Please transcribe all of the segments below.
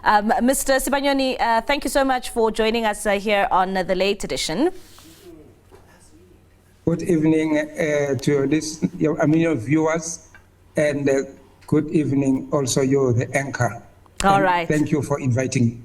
Mr. Sibanyoni, thank you so much for joining us here on the Late Edition. Good evening to your viewers, and good evening also you, the anchor. All right. Thank you for inviting me.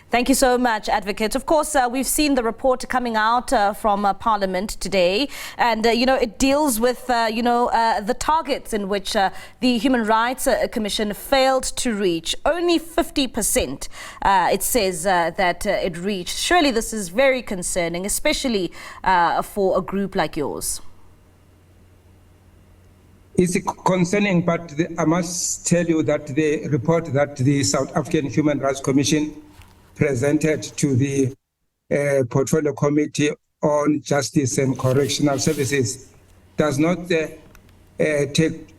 Thank you so much, Advocate. Of course, we've seen the report coming out from Parliament today, and it deals with the targets in which the Human Rights Commission failed to reach. Only 50%, it says that it reached. Surely this is very concerning, especially for a group like yours. It's concerning, but I must tell you that the report that the South African Human Rights Commission presented to the Portfolio Committee on Justice and Correctional Services does not take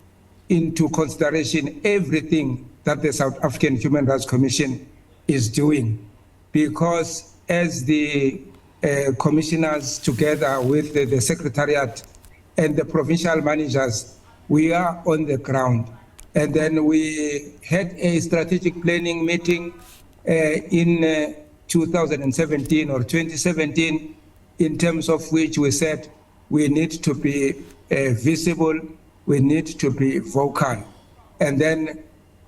into consideration everything that the South African Human Rights Commission is doing. Because as the commissioners, together with the Secretariat and the provincial managers, we are on the ground. And then we had a strategic planning meeting in 2017 or 2017, in terms of which we said we need to be visible, we need to be vocal. And then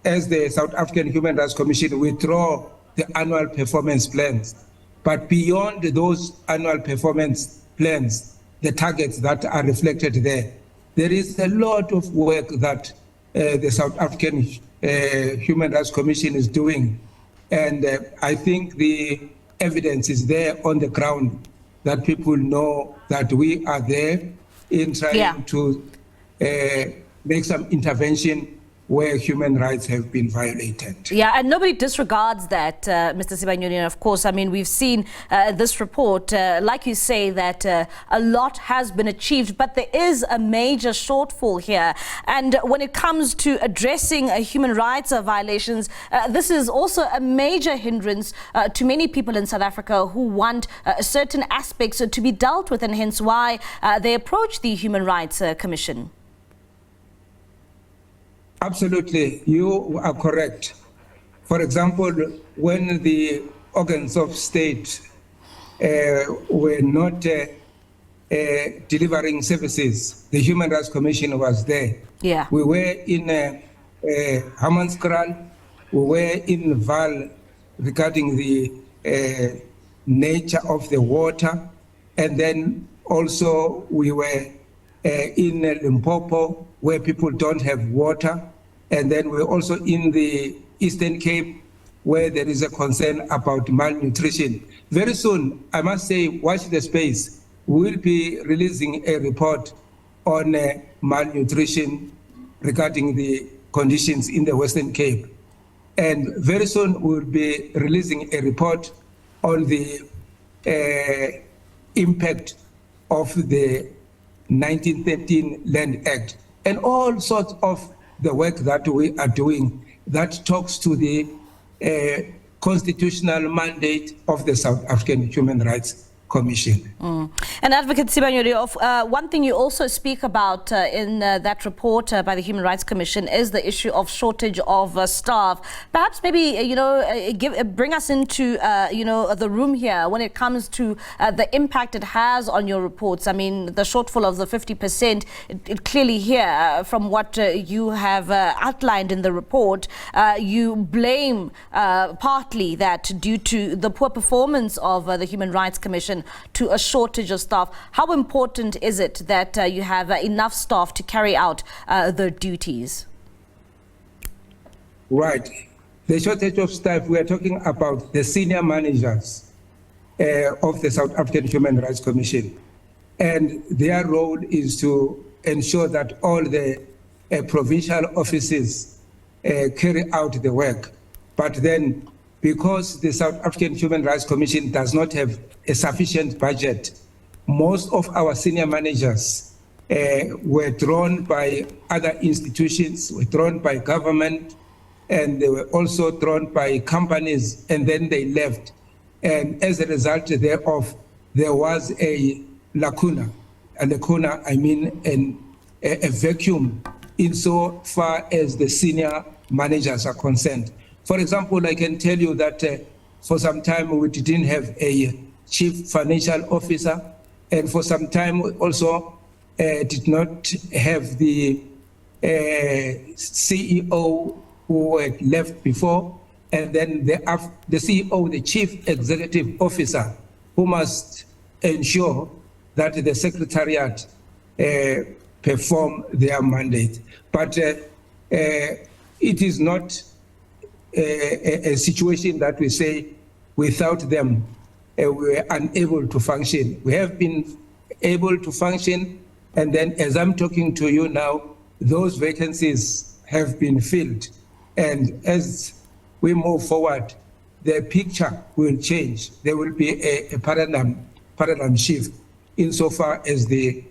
as the South African Human Rights Commission, we draw the annual performance plans. But beyond those annual performance plans, the targets that are reflected there, there is a lot of work that the South African Human Rights Commission is doing. And I think the evidence is there on the ground that people know that we are there in trying to make some intervention where human rights have been violated. Yeah, and nobody disregards that, Mr. Sibanyoni. Of course, I mean, we've seen this report, like you say, that a lot has been achieved, but there is a major shortfall here. And when it comes to addressing human rights violations, this is also a major hindrance to many people in South Africa who want certain aspects to be dealt with, and hence why they approach the Human Rights Commission. Absolutely, you are correct. For example, when the organs of state were not delivering services, the Human Rights Commission was there. Yeah. We were in Hammanskraal, we were in Val regarding the nature of the water, and then also we were in Limpopo, where people don't have water, and then we're also in the Eastern Cape, where there is a concern about malnutrition. Very soon, I must say, watch the space. We'll be releasing a report on malnutrition regarding the conditions in the Western Cape. And very soon, we'll be releasing a report on the impact of the 1913 Land Act, and all sorts of the work that we are doing that talks to the constitutional mandate of the South African Human Rights Commission. And Advocate Sibanyoni, one thing you also speak about in that report by the Human Rights Commission is the issue of shortage of staff. Perhaps maybe, bring us into, the room here when it comes to the impact it has on your reports. I mean, the shortfall of the 50%, it clearly here from what you have outlined in the report, you blame partly that due to the poor performance of the Human Rights Commission to a shortage of staff. How important is it that you have enough staff to carry out the duties? Right. The shortage of staff, we are talking about the senior managers of the South African Human Rights Commission. And their role is to ensure that all the provincial offices carry out the work. But then, because the South African Human Rights Commission does not have a sufficient budget, most of our senior managers were drawn by other institutions, were drawn by government, and they were also drawn by companies, and then they left. And as a result thereof, there was a lacuna. A lacuna, I mean a vacuum insofar as the senior managers are concerned. For example, I can tell you that for some time we didn't have a chief financial officer, and for some time we also did not have the CEO who had left before, and then the CEO, the chief executive officer, who must ensure that the secretariat perform their mandate. But it is not a situation that we say without them we're unable to function. We have been able to function, and then as I'm talking to you now, those vacancies have been filled. And as we move forward, the picture will change. There will be a paradigm shift insofar as the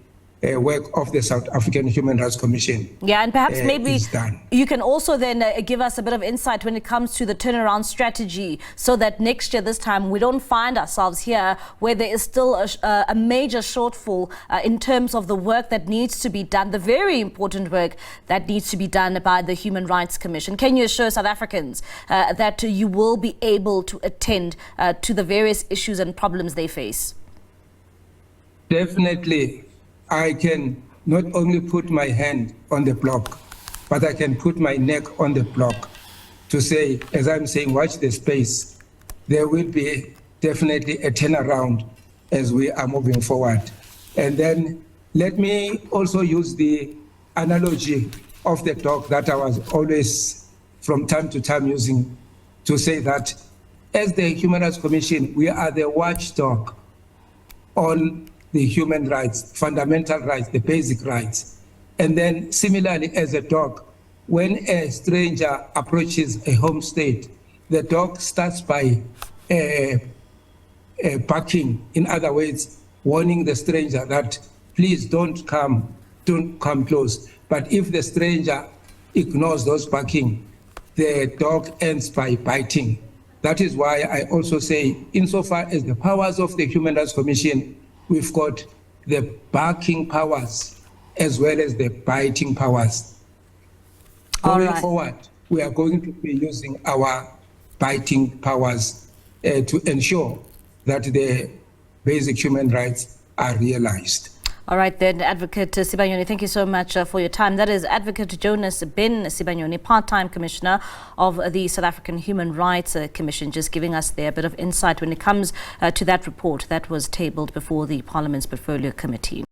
work of the South African Human Rights Commission. Yeah, and perhaps maybe is done. You can also then give us a bit of insight when it comes to the turnaround strategy, so that next year, this time, we don't find ourselves here where there is still a major shortfall in terms of the work that needs to be done, the very important work that needs to be done by the Human Rights Commission. Can you assure South Africans that you will be able to attend to the various issues and problems they face? Definitely. I can not only put my hand on the block, but I can put my neck on the block to say, as I'm saying, watch the space. There will be definitely a turnaround as we are moving forward. And then let me also use the analogy of the dog that I was always from time to time using to say that as the Human Rights Commission, we are the watchdog on the human rights, fundamental rights, the basic rights. And then similarly as a dog, when a stranger approaches a home state, the dog starts by barking, in other words, warning the stranger that please don't come close. But if the stranger ignores those barking, the dog ends by biting. That is why I also say, insofar as the powers of the Human Rights Commission, we've got the barking powers as well as the biting powers. Going forward, we are going to be using our biting powers to ensure that the basic human rights are realized. All right then, Advocate Sibanyoni, thank you so much for your time. That is Advocate Jonas Ben Sibanyoni, part-time Commissioner of the South African Human Rights Commission, just giving us there a bit of insight when it comes to that report that was tabled before the Parliament's Portfolio Committee.